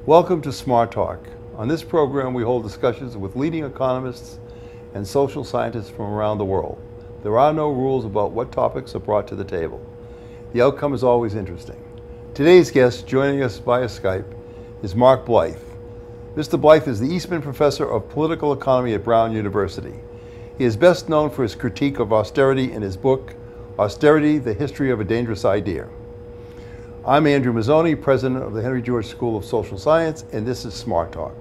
Welcome to Smart Talk. On this program, we hold discussions with leading economists and social scientists from around the world. There are no rules about what topics are brought to the table. The outcome is always interesting. Today's guest, joining us via Skype, is Mark Blyth. Mr. Blyth is the Eastman Professor of Political Economy at Brown University. He is best known for his critique of austerity in his book, Austerity, the History of a Dangerous Idea. I'm Andrew Mazzoni, president of the Henry George School of Social Science, and this is Smart Talk.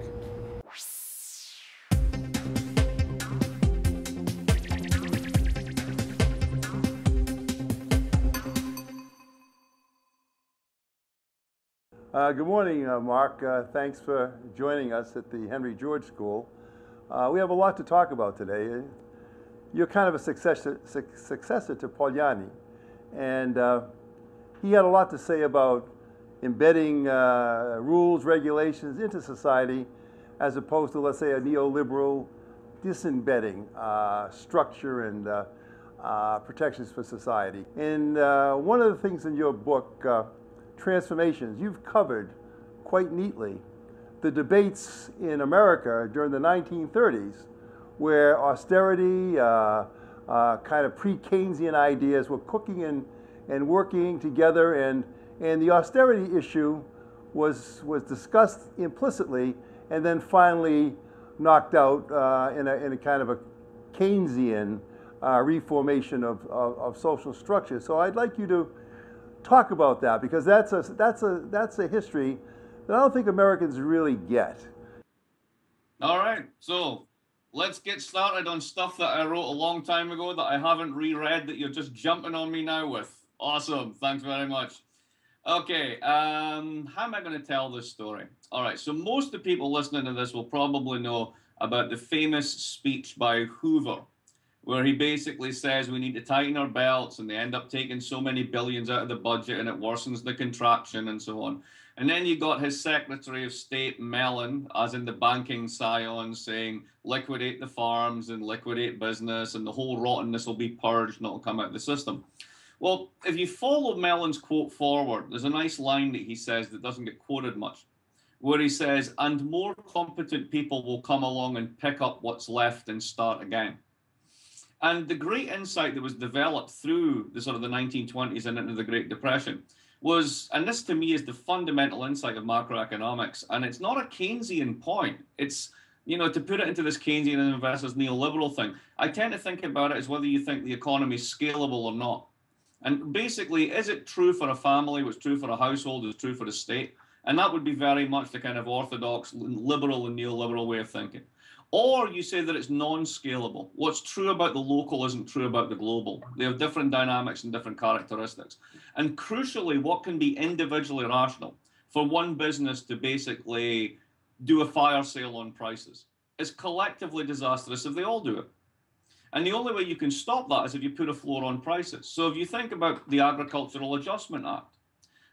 Good morning, Mark. Thanks for joining us at the Henry George School. We have a lot to talk about today. You're kind of a successor to Polanyi, and he had a lot to say about embedding rules, regulations into society, as opposed to, let's say, a neoliberal disembedding structure and protections for society. And one of the things in your book, Transformations, you've covered quite neatly the debates in America during the 1930s, where austerity, kind of pre-Keynesian ideas were cooking and working together, and the austerity issue was discussed implicitly and then finally knocked out in a kind of a Keynesian reformation of social structure. So I'd like you to talk about that, because that's a history that I don't think Americans really get. All right, so let's get started on stuff that I wrote a long time ago that I haven't reread that you're just jumping on me now with. Awesome, thanks very much. Okay, how am I going to tell this story? All right, so most of the people listening to this will probably know about the famous speech by Hoover, where he basically says we need to tighten our belts, and they end up taking so many billions out of the budget and it worsens the contraction and so on. And then you got his Secretary of State, Mellon, as in the banking scion, saying liquidate the farms and liquidate business and the whole rottenness will be purged and it'll come out of the system. Well, if you follow Mellon's quote forward, there's a nice line that he says that doesn't get quoted much, where he says, and more competent people will come along and pick up what's left and start again. And the great insight that was developed through the sort of the 1920s and into the Great Depression was, and this to me is the fundamental insight of macroeconomics, and it's not a Keynesian point. It's, you know, to put it into this Keynesian versus neoliberal thing, I tend to think about it as whether you think the economy is scalable or not. And basically, is it true for a family, what's true for a household is true for the state? And that would be very much the kind of orthodox, liberal and neoliberal way of thinking. Or you say that it's non-scalable. What's true about the local isn't true about the global. They have different dynamics and different characteristics. And crucially, what can be individually rational for one business to basically do a fire sale on prices is collectively disastrous if they all do it. And the only way you can stop that is if you put a floor on prices. So if you think about the Agricultural Adjustment Act,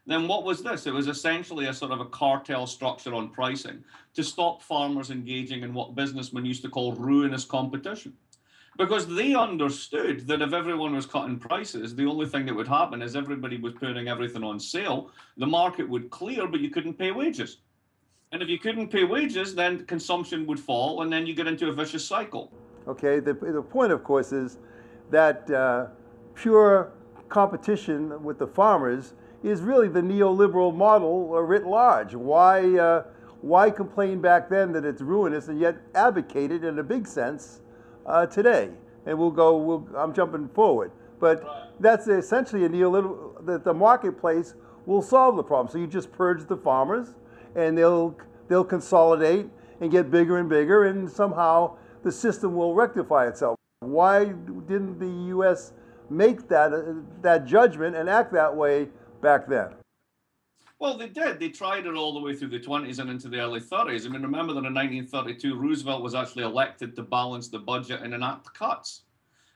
then what was this? It was essentially a sort of a cartel structure on pricing to stop farmers engaging in what businessmen used to call ruinous competition. Because they understood that if everyone was cutting prices, the only thing that would happen is everybody was putting everything on sale, the market would clear, but you couldn't pay wages. And if you couldn't pay wages, then consumption would fall, and then you get into a vicious cycle. Okay, the point, of course, is that pure competition with the farmers is really the neoliberal model writ large. Why complain back then that it's ruinous and yet advocate it in a big sense today? And I'm jumping forward. But that's essentially a neoliberal, that the marketplace will solve the problem. So you just purge the farmers and they'll consolidate and get bigger and bigger, and somehow the system will rectify itself. Why didn't the U.S. make that judgment and act that way back then? Well, they did. They tried it all the way through the 20s and into the early 30s. I mean, remember that in 1932, Roosevelt was actually elected to balance the budget and enact cuts.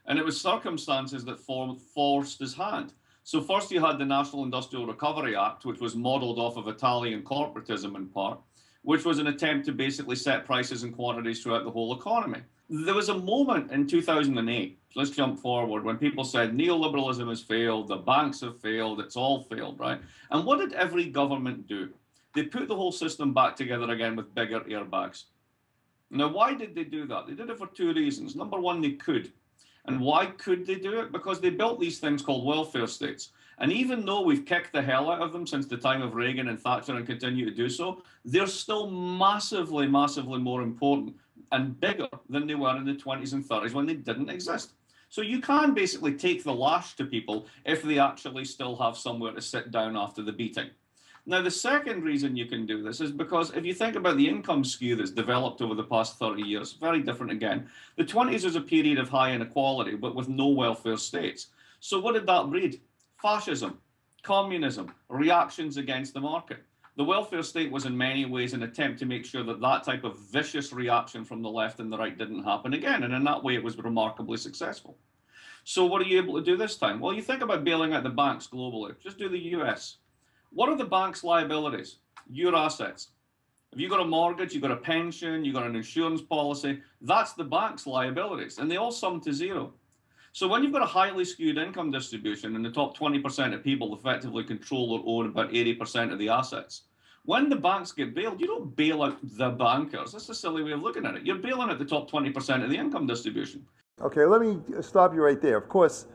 And it was circumstances that forced his hand. So first you had the National Industrial Recovery Act, which was modeled off of Italian corporatism in part, which was an attempt to basically set prices and quantities throughout the whole economy. There was a moment in 2008, let's jump forward, when people said neoliberalism has failed, the banks have failed, it's all failed, right? And what did every government do? They put the whole system back together again with bigger airbags. Now, why did they do that? They did it for two reasons. Number one, they could. And why could they do it? Because they built these things called welfare states. And even though we've kicked the hell out of them since the time of Reagan and Thatcher and continue to do so, they're still massively, massively more important and bigger than they were in the 20s and 30s when they didn't exist. So you can basically take the lash to people if they actually still have somewhere to sit down after the beating. Now, the second reason you can do this is because if you think about the income skew that's developed over the past 30 years, very different again. The 20s was a period of high inequality, but with no welfare states. So what did that breed? Fascism, communism, reactions against the market. The welfare state was in many ways an attempt to make sure that that type of vicious reaction from the left and the right didn't happen again. And in that way, it was remarkably successful. So what are you able to do this time? Well, you think about bailing out the banks globally. Just do the US. What are the bank's liabilities? Your assets. If you've got a mortgage, you've got a pension, you've got an insurance policy, that's the bank's liabilities, and they all sum to zero. So when you've got a highly skewed income distribution and the top 20% of people effectively control or own about 80% of the assets, when the banks get bailed, you don't bail out the bankers. That's a silly way of looking at it. You're bailing out the top 20% of the income distribution. Okay, let me stop you right there. Of course,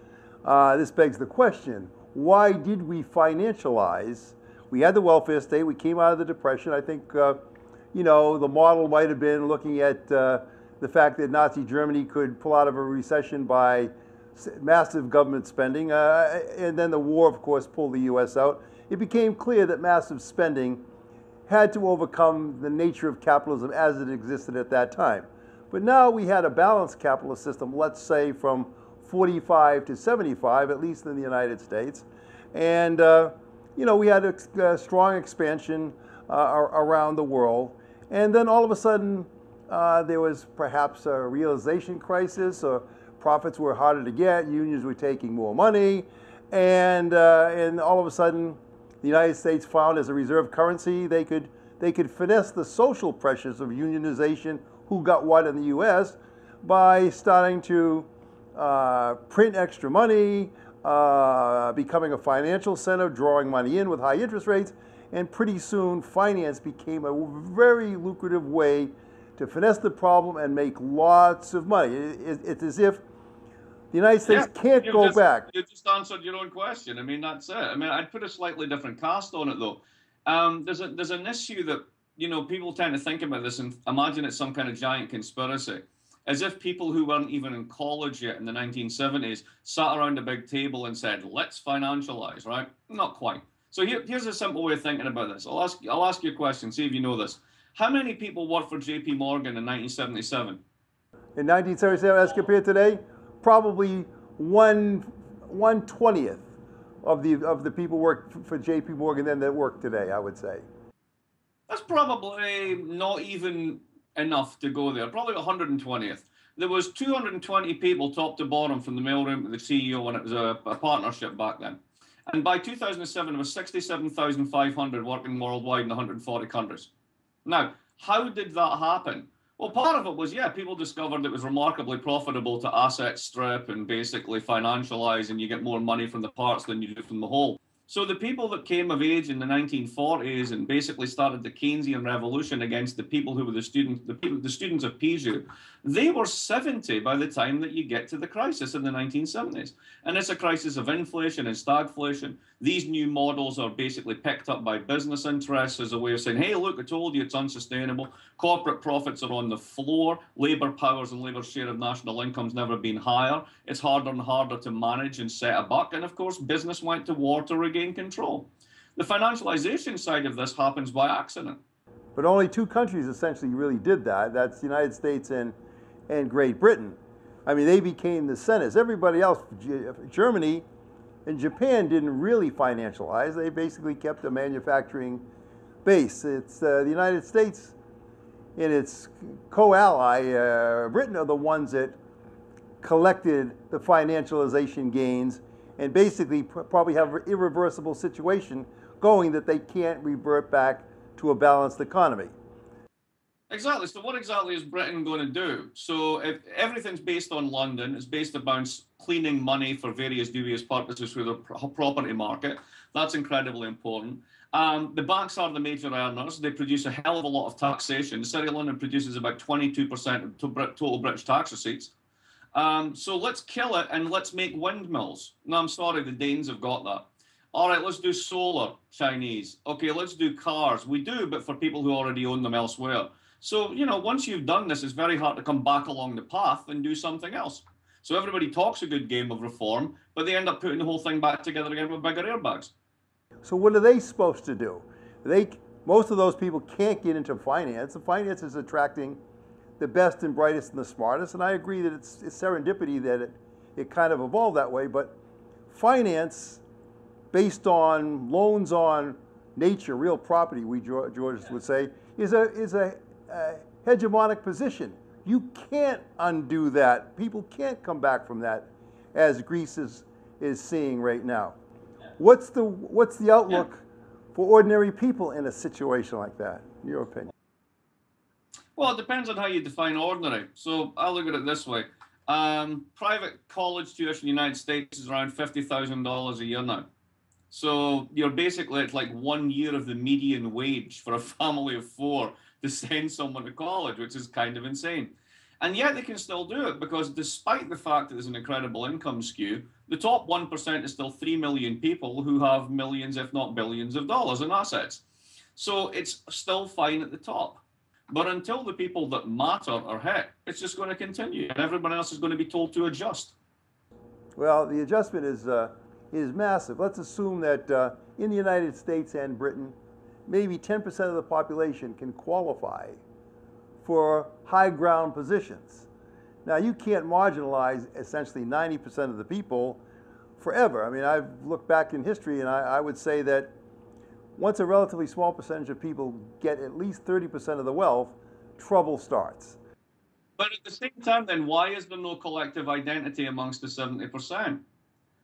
this begs the question, why did we financialize? We had the welfare state, we came out of the Depression. I think, you know, the model might have been looking at the fact that Nazi Germany could pull out of a recession by massive government spending, and then the war, of course, pulled the US out. It became clear that massive spending had to overcome the nature of capitalism as it existed at that time. But now we had a balanced capitalist system, let's say from 45 to 75, at least in the United States. And, you know, we had a strong expansion around the world. And then all of a sudden, there was perhaps a realization crisis, or profits were harder to get, unions were taking more money, and all of a sudden, the United States found as a reserve currency, they could finesse the social pressures of unionization, who got what in the US, by starting to print extra money, becoming a financial center, drawing money in with high interest rates, and pretty soon finance became a very lucrative way to finesse the problem and make lots of money. It's as if the United States can't go back. You just answered your own question. I mean, that's it. I mean, I'd put a slightly different cast on it, though. There's an issue that, you know, people tend to think about this and imagine it's some kind of giant conspiracy, as if people who weren't even in college yet in the 1970s sat around a big table and said, let's financialize, right? Not quite. So here's a simple way of thinking about this. I'll ask you a question, see if you know this. How many people worked for JP Morgan in 1977? In 1977, as compared to today, probably 1/20th of the people worked for JP Morgan then that work today, I would say. That's probably not even enough to go there, probably 120th. There was 220 people top to bottom from the mailroom to the CEO, and it was a partnership back then. And by 2007, there was 67,500 working worldwide in 140 countries. Now, how did that happen? Well, part of it was, people discovered it was remarkably profitable to asset strip and basically financialize, and you get more money from the parts than you do from the whole. So the people that came of age in the 1940s and basically started the Keynesian revolution against the people who were the students of Piju, they were 70 by the time that you get to the crisis in the 1970s. And it's a crisis of inflation and stagflation. These new models are basically picked up by business interests as a way of saying, hey, look, I told you it's unsustainable. Corporate profits are on the floor. Labor powers and labor share of national income's never been higher. It's harder and harder to manage and set a buck. And of course, business went to war to regain control. The financialization side of this happens by accident. But only two countries essentially really did that. That's the United States and Great Britain. I mean, they became the centers. Everybody else, Germany and Japan, didn't really financialize. They basically kept a manufacturing base. It's the United States and its co-ally, Britain, are the ones that collected the financialization gains and basically probably have an irreversible situation going that they can't revert back to a balanced economy. Exactly. So what exactly is Britain going to do? So if everything's based on London, it's based about cleaning money for various dubious purposes through the property market. That's incredibly important. The banks are the major earners. They produce a hell of a lot of taxation. The City of London produces about 22% of total British tax receipts. So let's kill it and let's make windmills. No, I'm sorry, the Danes have got that. All right, let's do solar, Chinese. Okay, let's do cars. We do, but for people who already own them elsewhere. So, once you've done this, it's very hard to come back along the path and do something else. So everybody talks a good game of reform, but they end up putting the whole thing back together again with bigger airbags. So what are they supposed to do? Most of those people can't get into finance. The finance is attracting the best and brightest and the smartest, and I agree that it's serendipity that it kind of evolved that way, but finance based on loans on nature, real property, we Georges would say, is a hegemonic position. You can't undo that. People can't come back from that, as Greece is seeing right now. What's the outlook for ordinary people in a situation like that, in your opinion? Well, it depends on how you define ordinary. So I'll look at it this way. Private college tuition in the United States is around $50,000 a year now. So you're basically, it's like 1 year of the median wage for a family of four to send someone to college, which is kind of insane. And yet they can still do it because despite the fact that there's an incredible income skew, the top 1% is still 3 million people who have millions, if not billions of dollars in assets. So it's still fine at the top. But until the people that matter are hit, it's just going to continue, and everyone else is going to be told to adjust. Well, the adjustment is massive. Let's assume that in the United States and Britain, maybe 10% of the population can qualify for high ground positions. Now, you can't marginalize essentially 90% of the people forever. I mean, I've looked back in history, and I would say that once a relatively small percentage of people get at least 30% of the wealth, trouble starts. But at the same time, then, why is there no collective identity amongst the 70%?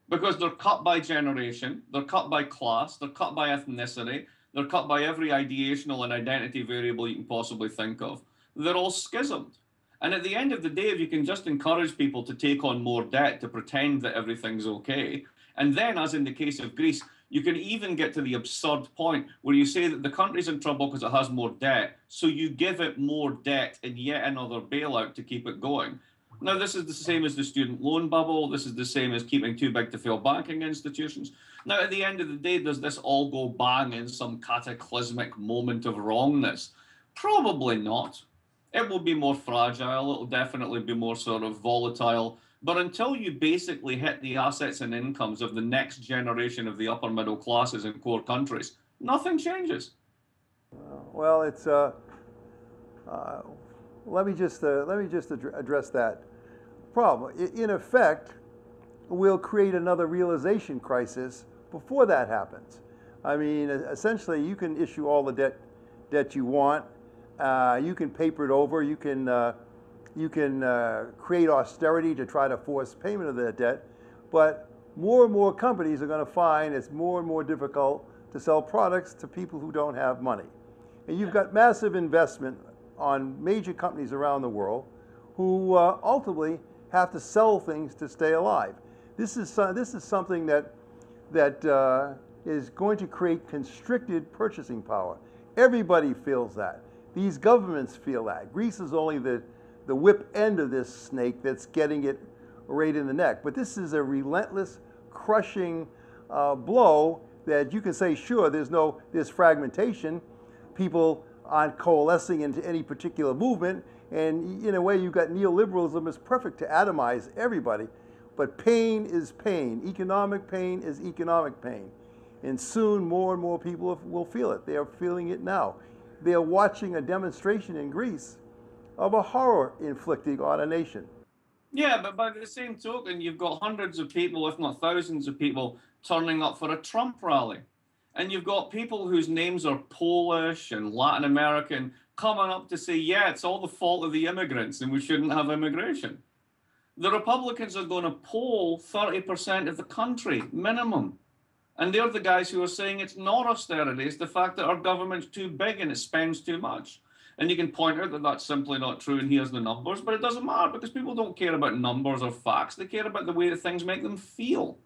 Because they're cut by generation, they're cut by class, they're cut by ethnicity, they're cut by every ideational and identity variable you can possibly think of. They're all schismed. And at the end of the day, if you can just encourage people to take on more debt to pretend that everything's okay, and then, as in the case of Greece, you can even get to the absurd point where you say that the country's in trouble because it has more debt, so you give it more debt and yet another bailout to keep it going. Now, this is the same as the student loan bubble. This is the same as keeping too big to fail banking institutions. Now, at the end of the day, does this all go bang in some cataclysmic moment of wrongness? Probably not. It will be more fragile. It will definitely be more sort of volatile. But until you basically hit the assets and incomes of the next generation of the upper middle classes in core countries, nothing changes. Well, it's let me just address that problem. In effect, we'll create another realization crisis before that happens. I mean, essentially, you can issue all the debt you want. You can paper it over. You can create austerity to try to force payment of that debt, but more and more companies are going to find it's more and more difficult to sell products to people who don't have money. And you've got massive investment on major companies around the world who ultimately have to sell things to stay alive. This is something that is going to create constricted purchasing power. Everybody feels that. These governments feel that. Greece is only the whip end of this snake that's getting it right in the neck. But this is a relentless, crushing blow that you can say, sure, there's fragmentation. People aren't coalescing into any particular movement. And in a way, you've got neoliberalism is perfect to atomize everybody. But pain is pain. Economic pain is economic pain. And soon, more and more people will feel it. They are feeling it now. They are watching a demonstration in Greece of a horror inflicting on a nation. Yeah, but by the same token, you've got hundreds of people, if not thousands of people, turning up for a Trump rally. And you've got people whose names are Polish and Latin American coming up to say, yeah, it's all the fault of the immigrants and we shouldn't have immigration. The Republicans are going to poll 30% of the country, minimum. And they're the guys who are saying it's not austerity, it's the fact that our government's too big and it spends too much. And you can point out that that's simply not true, and here's the numbers, but it doesn't matter because people don't care about numbers or facts. They care about the way that things make them feel.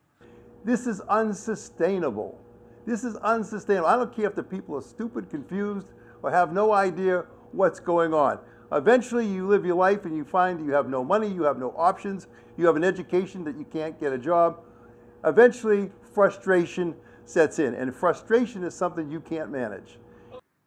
This is unsustainable. This is unsustainable. I don't care if the people are stupid, confused, or have no idea what's going on. Eventually, you live your life and you find you have no money, you have no options, you have an education that you can't get a job. Eventually, frustration sets in, and frustration is something you can't manage.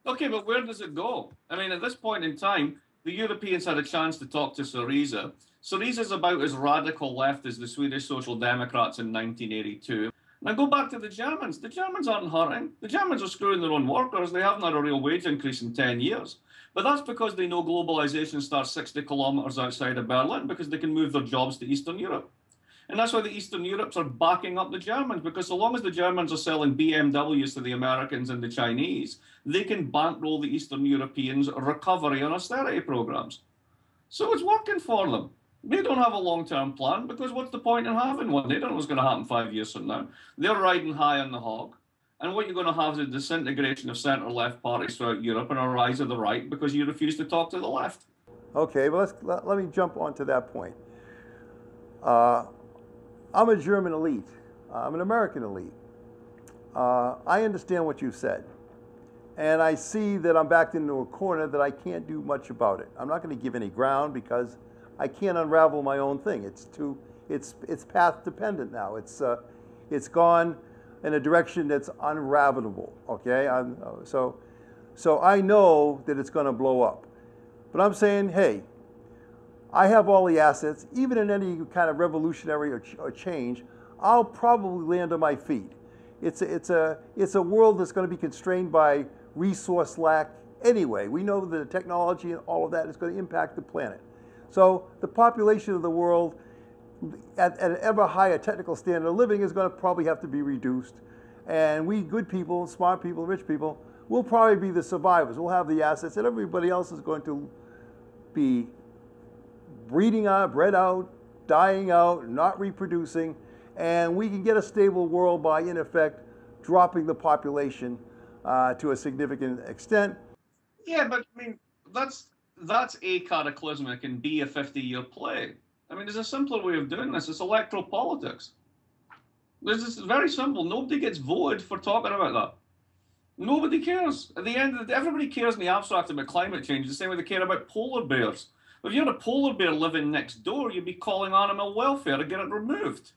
Okay, but where does it go? I mean, at this point in time, the Europeans had a chance to talk to Syriza. Syriza's about as radical left as the Swedish Social Democrats in 1982. Now go back to the Germans. The Germans aren't hurting. The Germans are screwing their own workers. They haven't had a real wage increase in 10 years. But that's because they know globalization starts 60 kilometers outside of Berlin because they can move their jobs to Eastern Europe. And that's why the Eastern Europes are backing up the Germans, because so long as the Germans are selling BMWs to the Americans and the Chinese, they can bankroll the Eastern Europeans' recovery and austerity programs. So it's working for them. They don't have a long-term plan, because what's the point in having one? They don't know what's going to happen 5 years from now. They're riding high on the hog. And what you're going to have is a disintegration of centre-left parties throughout Europe and a rise of the right because you refuse to talk to the left. Okay, well, let me jump onto that point. I'm a German elite. I'm an American elite. I understand what you said. And I see that I'm backed into a corner that I can't do much about it. I'm not going to give any ground because I can't unravel my own thing. It's path dependent now. It's gone in a direction that's unravelable, okay? So I know that it's going to blow up. But I'm saying, hey, I have all the assets. Even in any kind of revolutionary or change, I'll probably land on my feet. It's a world that's going to be constrained by resource lack anyway. We know that the technology and all of that is going to impact the planet. So the population of the world at an ever higher technical standard of living is going to probably have to be reduced. And we good people, smart people, rich people, will probably be the survivors. We'll have the assets, and everybody else is going to be breeding out, bred out, dying out, not reproducing, and we can get a stable world by, in effect, dropping the population to a significant extent. Yeah, but I mean, that's A, cataclysmic, and B, a 50-year play. I mean, there's a simpler way of doing this. It's electoral politics. This is very simple. Nobody gets voted for talking about that. Nobody cares. At the end of the day, everybody cares in the abstract about climate change, the same way they care about polar bears. If you had a polar bear living next door, you'd be calling animal welfare to get it removed.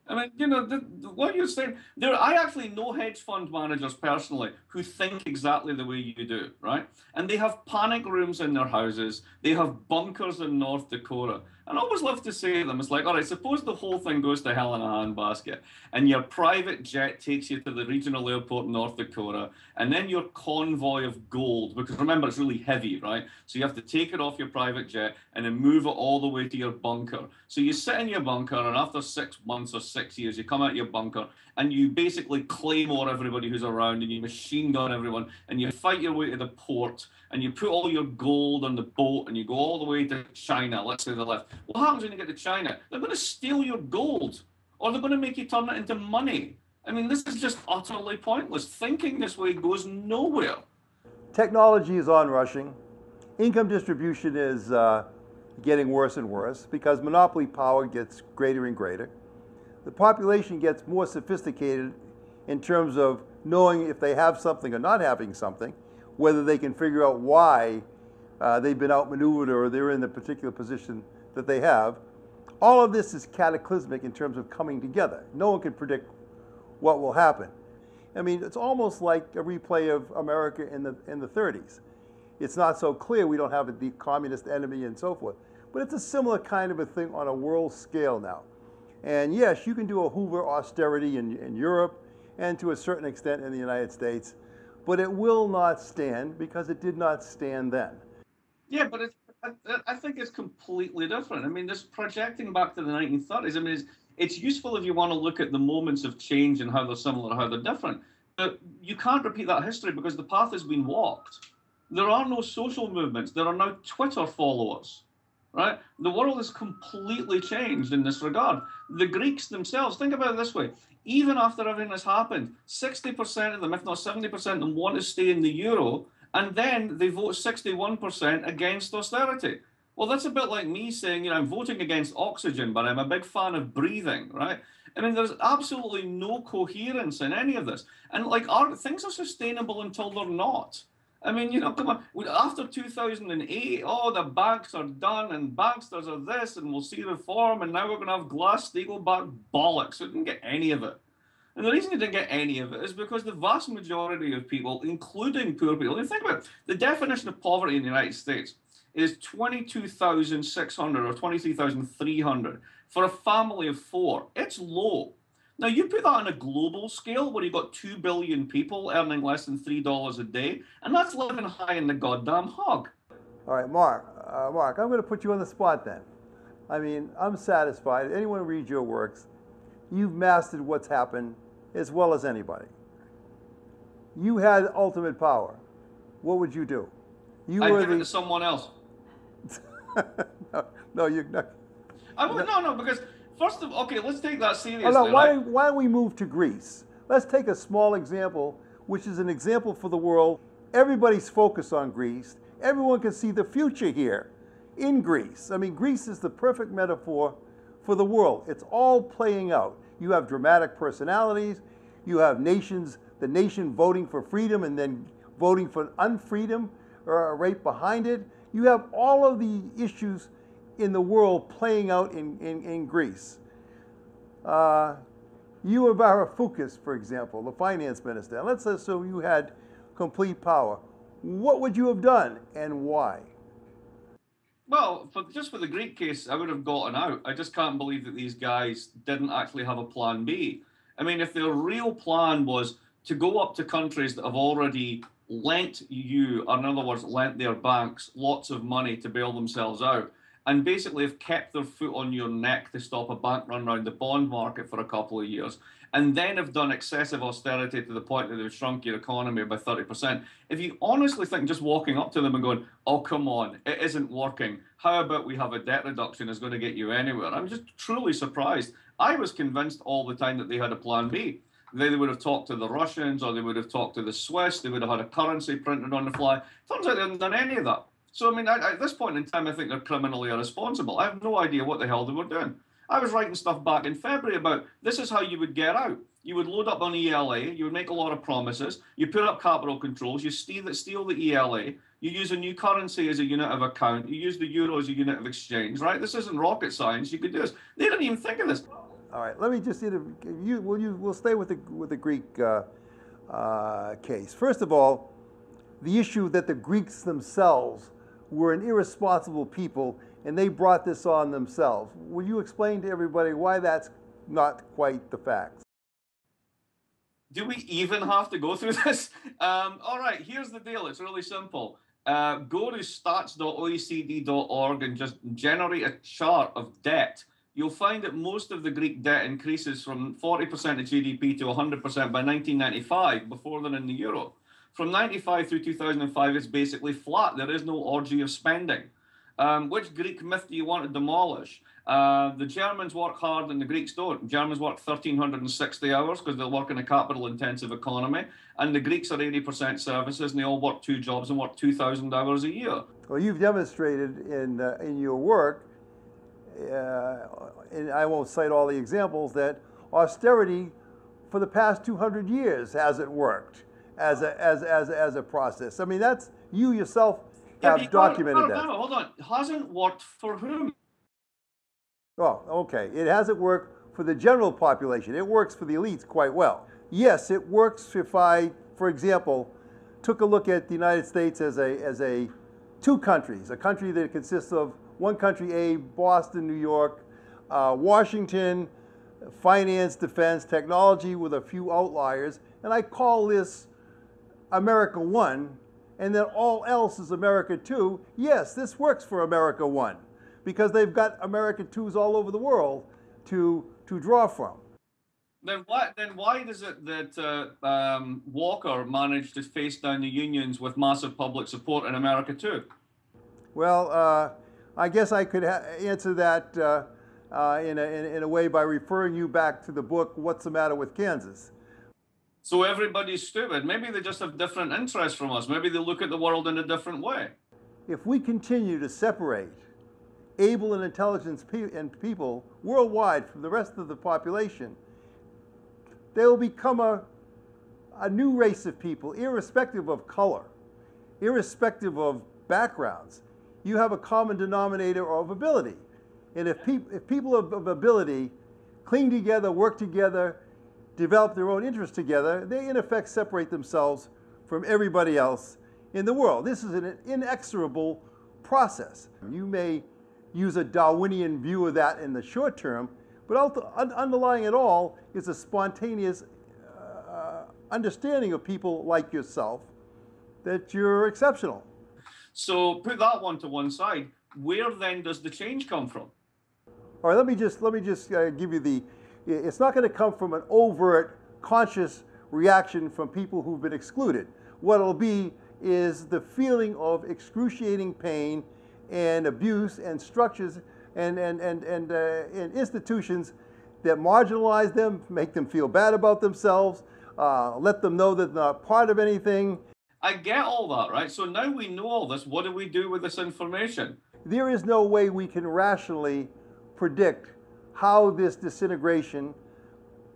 I mean, you know, what you're saying, I actually know hedge fund managers personally who think exactly the way you do, right? And they have panic rooms in their houses. They have bunkers in North Dakota. And I always love to say to them, it's like, all right, suppose the whole thing goes to hell in a handbasket and your private jet takes you to the regional airport in North Dakota, and then your convoy of gold, because remember, it's really heavy, right? So you have to take it off your private jet and then move it all the way to your bunker. So you sit in your bunker, and after 6 months or 6 years, you come out of your bunker and you basically claymore everybody who's around, and you machine gun everyone, and you fight your way to the port, and you put all your gold on the boat, and you go all the way to China, let's say the left. What happens when you get to China? They're going to steal your gold, or they're going to make you turn it into money. I mean, this is just utterly pointless. Thinking this way goes nowhere. Technology is onrushing. Income distribution is getting worse and worse because monopoly power gets greater and greater. The population gets more sophisticated in terms of knowing if they have something or not having something, whether they can figure out why they've been outmaneuvered or they're in the particular position that they have. All of this is cataclysmic in terms of coming together. No one can predict what will happen. I mean, it's almost like a replay of America in the 30s. It's not so clear. We don't have the communist enemy and so forth. But it's a similar kind of a thing on a world scale now. And yes, you can do a Hoover austerity in Europe and to a certain extent in the United States, but it will not stand because it did not stand then. Yeah, but I think it's completely different. I mean, this projecting back to the 1930s, I mean, it's useful if you want to look at the moments of change and how they're similar, how they're different. But you can't repeat that history because the path has been walked. There are no social movements. There are now Twitter followers, right? The world has completely changed in this regard. The Greeks themselves, think about it this way. Even after everything has happened, 60% of them, if not 70% of them, want to stay in the euro And then they vote 61% against austerity. Well, that's a bit like me saying, I'm voting against oxygen, but I'm a big fan of breathing, right? I mean, there's absolutely no coherence in any of this. And like, things are sustainable until they're not. I mean, come on. After 2008, oh, the banks are done and banksters are this, and we'll see reform, and now we're going to have Glass-Steagall back bollocks. We didn't get any of it. And the reason you didn't get any of it is because the vast majority of people, including poor people, and think about it, the definition of poverty in the United States is 22,600 or 23,300 for a family of four. It's low. Now, you put that on a global scale where you've got 2 billion people earning less than $3 a day, and that's living high in the goddamn hog. All right, Mark, I'm going to put you on the spot then. I mean, I'm satisfied. Anyone who reads your works, you've mastered what's happened as well as anybody. You had ultimate power. What would you do? I'd give it to someone else. No, you're not. I would, no, because first of all, okay, let's take that seriously. Oh, no, why don't we move to Greece? Let's take a small example, which is an example for the world. Everybody's focused on Greece. Everyone can see the future here in Greece. I mean, Greece is the perfect metaphor for the world. It's all playing out. You have dramatic personalities. You have the nation voting for freedom and then voting for unfreedom right behind it. You have all of the issues in the world playing out in Greece. You were Varoufakis, for example, the finance minister. And let's assume you had complete power. What would you have done and why? Well, just for the Greek case, I would have gotten out. I just can't believe that these guys didn't actually have a plan B. I mean, if their real plan was to go up to countries that have already lent you, or in other words, lent their banks lots of money to bail themselves out, and basically have kept their foot on your neck to stop a bank run around the bond market for a couple of years, and then have done excessive austerity to the point that they've shrunk your economy by 30%. If you honestly think just walking up to them and going, oh, come on, it isn't working, how about we have a debt reduction is going to get you anywhere? I'm just truly surprised. I was convinced all the time that they had a plan B. They would have talked to the Russians, or they would have talked to the Swiss, they would have had a currency printed on the fly. Turns out they haven't done any of that. So, I mean, at this point in time, I think they're criminally irresponsible. I have no idea what the hell they were doing. I was writing stuff back in February about this is how you would get out. You would load up on ELA, you would make a lot of promises, you put up capital controls, you steal the ELA, you use a new currency as a unit of account, you use the euro as a unit of exchange, right? This isn't rocket science, you could do this. They didn't even think of this. All right, let me just we'll stay with the Greek case. First of all, the issue that the Greeks themselves were an irresponsible people and they brought this on themselves. Will you explain to everybody why that's not quite the facts? Do we even have to go through this? All right, here's the deal. It's really simple. Go to stats.oecd.org and just generate a chart of debt. You'll find that most of the Greek debt increases from 40% of GDP to 100% by 1995, before they're in the euro. From 95 through 2005, it's basically flat. There is no orgy of spending. Which Greek myth do you want to demolish? The Germans work hard and the Greeks don't. Germans work 1,360 hours because they work in a capital-intensive economy, and the Greeks are 80% services, and they all work 2 jobs and work 2,000 hours a year. Well, you've demonstrated in your work, and I won't cite all the examples, that austerity for the past 200 years hasn't worked as a process. I mean, that's, you yourself have documented that. Hold on. Hasn't worked for whom? Oh, okay. It hasn't worked for the general population. It works for the elites quite well. Yes, it works if I, for example, took a look at the United States as two countries, a country that consists of one country A, Boston, New York, Washington, finance, defense, technology with a few outliers, and I call this America 1, and then all else is America 2. Yes, this works for America 1 because they've got America 2s all over the world to draw from. Then why does it that Walker managed to face down the unions with massive public support in America 2? Well, I guess I could answer that in a way by referring you back to the book, What's the Matter with Kansas? So everybody's stupid. Maybe they just have different interests from us. Maybe they look at the world in a different way. If we continue to separate able and intelligent people worldwide from the rest of the population, they will become a new race of people, irrespective of color, irrespective of backgrounds. You have a common denominator of ability. And if people of ability cling together, work together, develop their own interests together, they in effect separate themselves from everybody else in the world. This is an inexorable process. You may use a Darwinian view of that in the short term, but underlying it all is a spontaneous understanding of people like yourself that you're exceptional. So put that one to one side. Where then does the change come from? All right, let me just give you it's not going to come from an overt, conscious reaction from people who've been excluded. What it'll be is the feeling of excruciating pain and abuse and structures and institutions that marginalize them, make them feel bad about themselves, let them know that they're not part of anything. I get all that, right? So now we know all this. What do we do with this information? There is no way we can rationally predict how this disintegration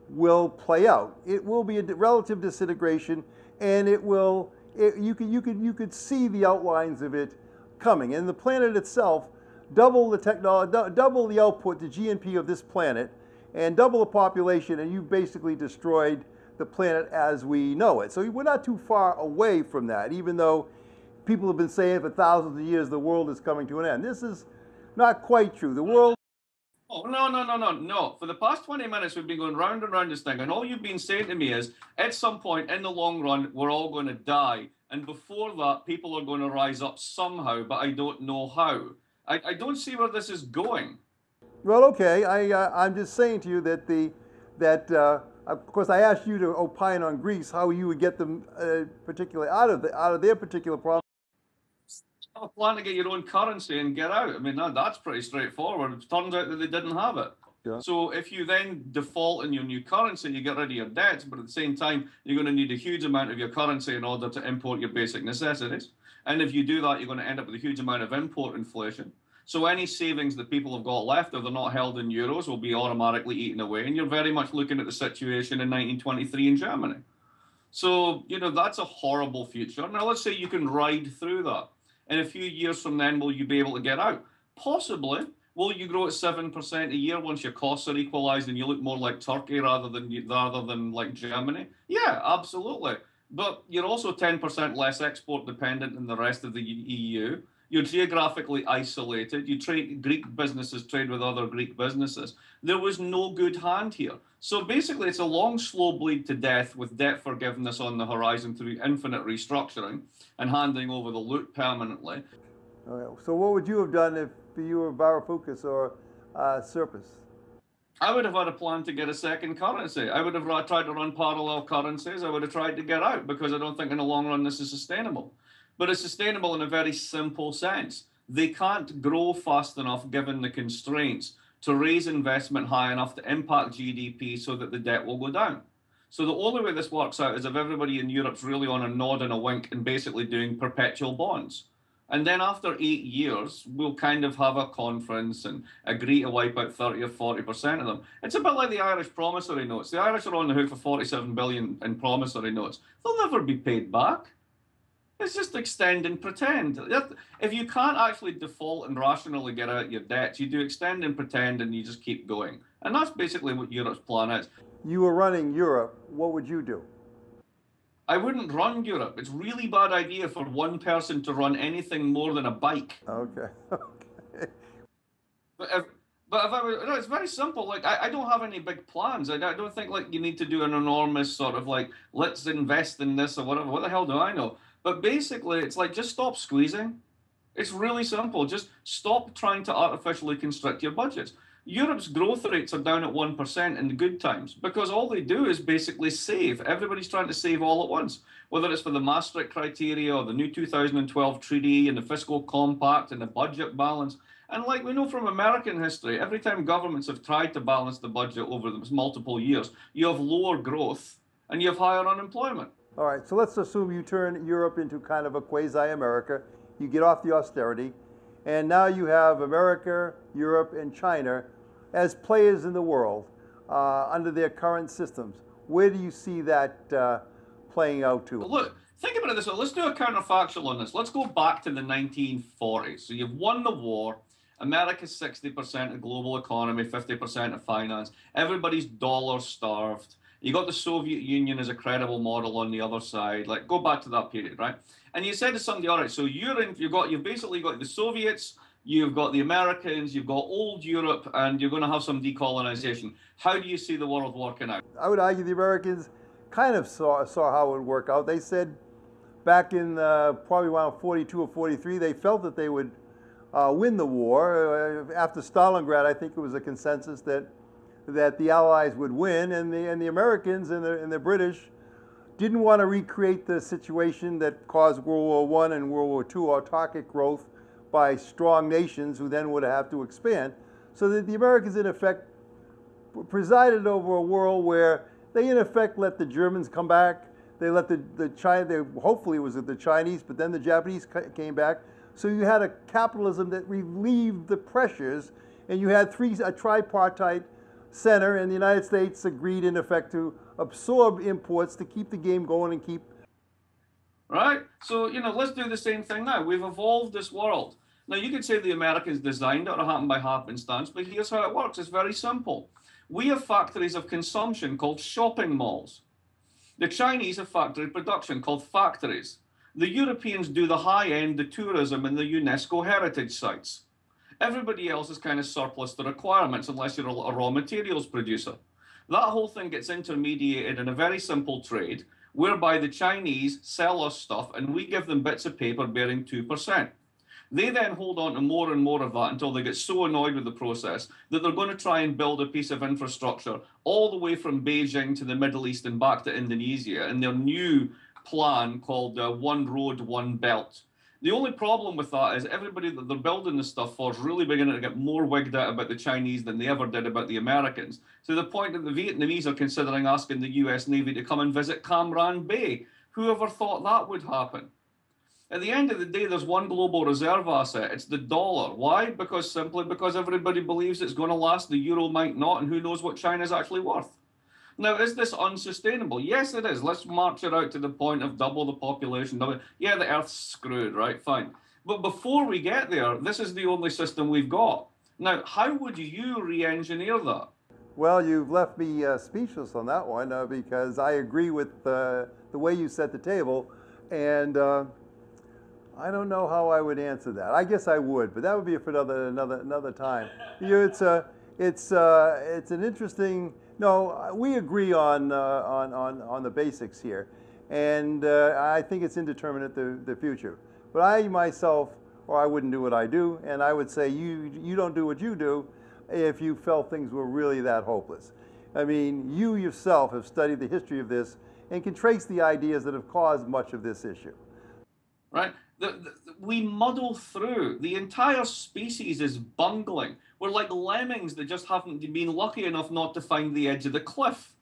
will play out. It will be a relative disintegration, and you could see the outlines of it coming. And the planet itself, double the technology, double the output, the GNP of this planet, and double the population, and you've basically destroyed the planet as we know it. So we're not too far away from that, even though people have been saying for thousands of years the world is coming to an end. This is not quite true. The world... Oh, no. For the past 20 minutes, we've been going round and round this thing, and all you've been saying to me is, at some point in the long run, we're all going to die. And before that, people are going to rise up somehow, but I don't know how. I don't see where this is going. Well, okay. I'm just saying to you that of course, I asked you to opine on Greece, how you would get them particularly out of their particular problem. Have a plan to get your own currency and get out. I mean, that's pretty straightforward. It turns out that they didn't have it. Yeah. So if you then default in your new currency, you get rid of your debts, but at the same time, you're going to need a huge amount of your currency in order to import your basic necessities. And if you do that, you're going to end up with a huge amount of import inflation. So any savings that people have got left, if they're not held in euros, will be automatically eaten away. And you're very much looking at the situation in 1923 in Germany. So, that's a horrible future. Now, let's say you can ride through that. In a few years from then, will you be able to get out? Possibly. Will you grow at 7% a year once your costs are equalized and you look more like Turkey rather than like Germany? Yeah, absolutely. But you're also 10% less export dependent than the rest of the EU. You're geographically isolated. Greek businesses trade with other Greek businesses. There was no good hand here. So basically, it's a long, slow bleed to death with debt forgiveness on the horizon through infinite restructuring and handing over the loot permanently. So what would you have done if you were Varoufakis or Serpis? I would have had a plan to get a second currency. I would have tried to run parallel currencies. I would have tried to get out because I don't think in the long run this is sustainable. But it's sustainable in a very simple sense. They can't grow fast enough given the constraints to raise investment high enough to impact GDP so that the debt will go down. So the only way this works out is if everybody in Europe's really on a nod and a wink and basically doing perpetual bonds. And then after 8 years, we'll kind of have a conference and agree to wipe out 30 or 40% of them. It's a bit like the Irish promissory notes. The Irish are on the hook for 47 billion in promissory notes. They'll never be paid back. It's just extend and pretend. If you can't actually default and rationally get out your debts, you do extend and pretend and you just keep going. And that's basically what Europe's plan is. You were running Europe, what would you do? I wouldn't run Europe. It's a really bad idea for one person to run anything more than a bike. Okay. But if I was, it's very simple. Like I don't have any big plans. I don't think like you need to do an enormous sort of like, let's invest in this or whatever. What the hell do I know? But basically, it's like, just stop squeezing. It's really simple. Just stop trying to artificially constrict your budgets. Europe's growth rates are down at 1% in the good times because all they do is basically save. Everybody's trying to save all at once, whether it's for the Maastricht criteria or the new 2012 treaty and the fiscal compact and the budget balance. And like we know from American history, every time governments have tried to balance the budget over the multiple years, you have lower growth and you have higher unemployment. All right, so let's assume you turn Europe into kind of a quasi-America. You get off the austerity, and now you have America, Europe, and China as players in the world under their current systems. Where do you see that playing out to? Look, think about it this way. Let's do a counterfactual on this. Let's go back to the 1940s. So you've won the war. America's 60% of global economy, 50% of finance. Everybody's dollar starved. You got the Soviet Union as a credible model on the other side. Like, go back to that period, right? And you said to somebody, all right, so you've basically got the Soviets, you've got the Americans, you've got old Europe, and you're going to have some decolonization. How do you see the world working out? I would argue the Americans kind of saw how it would work out. They said back in probably around 42 or 43, they felt that they would win the war. After Stalingrad, I think it was a consensus that the Allies would win, and the Americans and the British didn't want to recreate the situation that caused World War I and World War II, autarkic growth by strong nations who then would have to expand. So that the Americans, in effect, presided over a world where they, in effect, let the Germans come back. They let the China, hopefully it was the Chinese, but then the Japanese came back. So you had a capitalism that relieved the pressures, and you had a tripartite center, and the United States agreed, in effect, to absorb imports to keep the game going and keep. Right? So, let's do the same thing now. We've evolved this world. Now, you could say the Americans designed it or happened by happenstance, but here's how it works. It's very simple. We have factories of consumption called shopping malls. The Chinese have factory production called factories. The Europeans do the high end, the tourism, and the UNESCO heritage sites. Everybody else is kind of surplus to requirements unless you're a raw materials producer. That whole thing gets intermediated in a very simple trade whereby the Chinese sell us stuff and we give them bits of paper bearing 2%. They then hold on to more and more of that until they get so annoyed with the process that they're going to try and build a piece of infrastructure all the way from Beijing to the Middle East and back to Indonesia in their new plan called One Road, One Belt. The only problem with that is everybody that they're building this stuff for is really beginning to get more wigged out about the Chinese than they ever did about the Americans, to the point that the Vietnamese are considering asking the US Navy to come and visit Cam Ranh Bay. Whoever thought that would happen? At the end of the day, there's one global reserve asset. It's the dollar. Why? Simply because everybody believes it's going to last. The euro might not, and who knows what China's actually worth. Now, is this unsustainable? Yes, it is. Let's march it out to the point of double the population. Yeah, the Earth's screwed, right? Fine. But before we get there, this is the only system we've got. Now, how would you re-engineer that? Well, you've left me speechless on that one because I agree with the way you set the table, and I don't know how I would answer that. I guess I would, but that would be for another time. It's an interesting. No, we agree on the basics here, and I think it's indeterminate the future. But I myself, or I wouldn't do what I do, and I would say you don't do what you do if you felt things were really that hopeless. I mean, you yourself have studied the history of this and can trace the ideas that have caused much of this issue. Right? We muddle through. The entire species is bungling. We're like lemmings that just haven't been lucky enough not to find the edge of the cliff.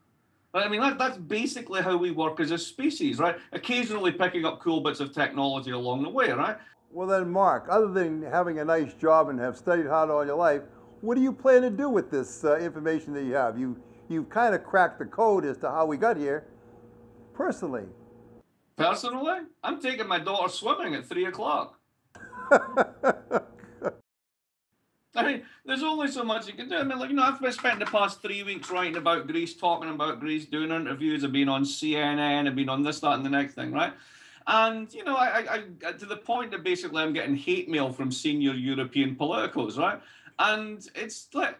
Right? I mean, that's basically how we work as a species, right? Occasionally picking up cool bits of technology along the way, right? Well then, Mark, other than having a nice job and have studied hard all your life, what do you plan to do with this information that you have? You've kind of cracked the code as to how we got here, personally. Personally, I'm taking my daughter swimming at 3 o'clock. I mean, there's only so much you can do. I mean, I've spent the past 3 weeks writing about Greece, talking about Greece, doing interviews. I've been on CNN, I've been on this, that, and the next thing, right? And, I to the point that basically I'm getting hate mail from senior European politicos, right? And it's like,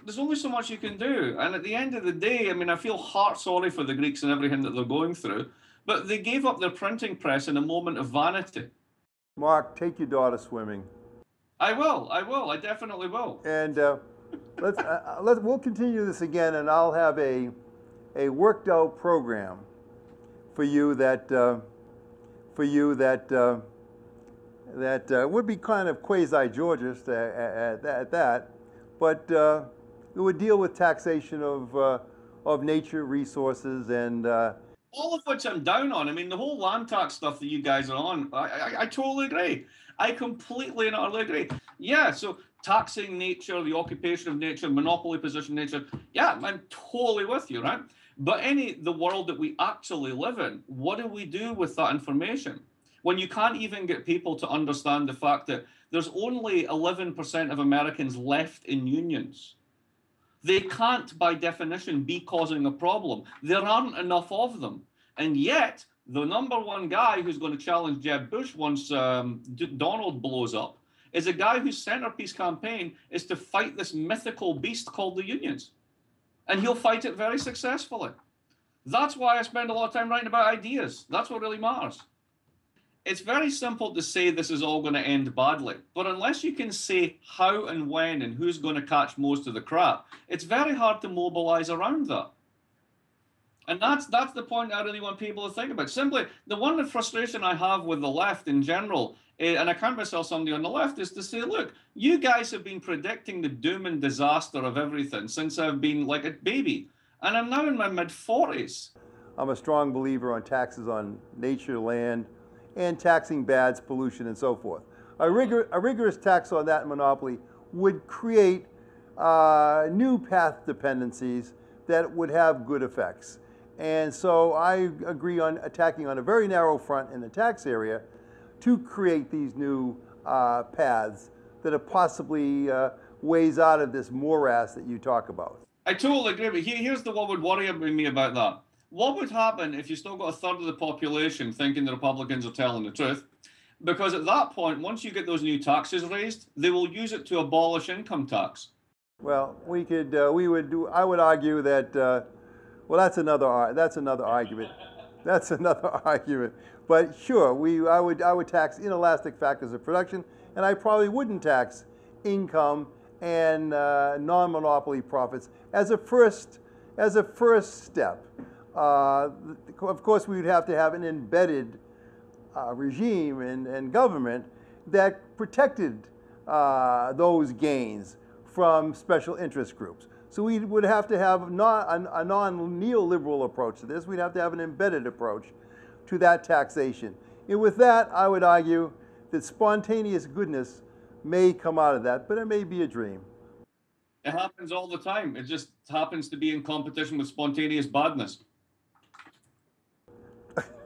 there's only so much you can do. And at the end of the day, I mean, I feel heart sorry for the Greeks and everything that they're going through. But they gave up their printing press in a moment of vanity. Mark, take your daughter swimming. I will. I definitely will. And we'll continue this again, and I'll have a worked out program for you that would be kind of quasi-Georgist at that, but it would deal with taxation of of nature resources and all of which I'm down on. I mean, the whole land tax stuff that you guys are on, I totally agree. I completely and utterly agree. Yeah, so taxing nature, the occupation of nature, monopoly position of nature, yeah, I'm totally with you, right? But the world that we actually live in, what do we do with that information? When you can't even get people to understand the fact that there's only 11% of Americans left in unions. They can't, by definition, be causing a problem. There aren't enough of them. And yet, the number one guy who's going to challenge Jeb Bush once Donald blows up is a guy whose centerpiece campaign is to fight this mythical beast called the unions. And he'll fight it very successfully. That's why I spend a lot of time writing about ideas. That's what really matters. It's very simple to say this is all going to end badly, but unless you can say how and when and who's going to catch most of the crap, it's very hard to mobilize around that. And that's the point I really want people to think about. Simply, the one frustration I have with the left in general, and I count myself somebody on the left, is to say, look, you guys have been predicting the doom and disaster of everything since I've been like a baby, and I'm now in my mid-40s. I'm a strong believer on taxes on nature, land, and taxing bads, pollution, and so forth. A rigorous tax on that monopoly would create new path dependencies that would have good effects. And so I agree on attacking on a very narrow front in the tax area to create these new paths that are possibly ways out of this morass that you talk about. I totally agree, but here's what would worry me about that. What would happen if you still got a third of the population thinking the Republicans are telling the truth? Because at that point, once you get those new taxes raised, they will use it to abolish income tax. Well, I would argue that, well, that's another argument. That's another argument. But sure, I would tax inelastic factors of production, and I probably wouldn't tax income and non-monopoly profits as a first step. Of course, we would have to have an embedded regime and government that protected those gains from special interest groups. So we would have to have a non-neoliberal approach to this. We'd have to have an embedded approach to that taxation. And with that, I would argue that spontaneous goodness may come out of that, but it may be a dream. It happens all the time. It just happens to be in competition with spontaneous badness.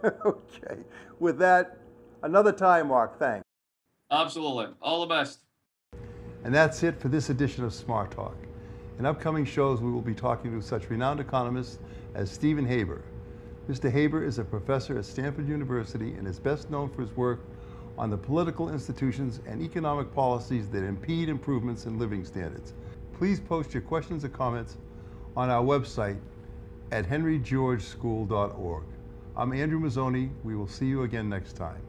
Okay. With that, another time, Mark. Thanks. Absolutely. All the best. And that's it for this edition of Smart Talk. In upcoming shows, we will be talking to such renowned economists as Stephen Haber. Mr. Haber is a professor at Stanford University and is best known for his work on the political institutions and economic policies that impede improvements in living standards. Please post your questions or comments on our website at henrygeorgeschool.org. I'm Andrew Mazzoni. We will see you again next time.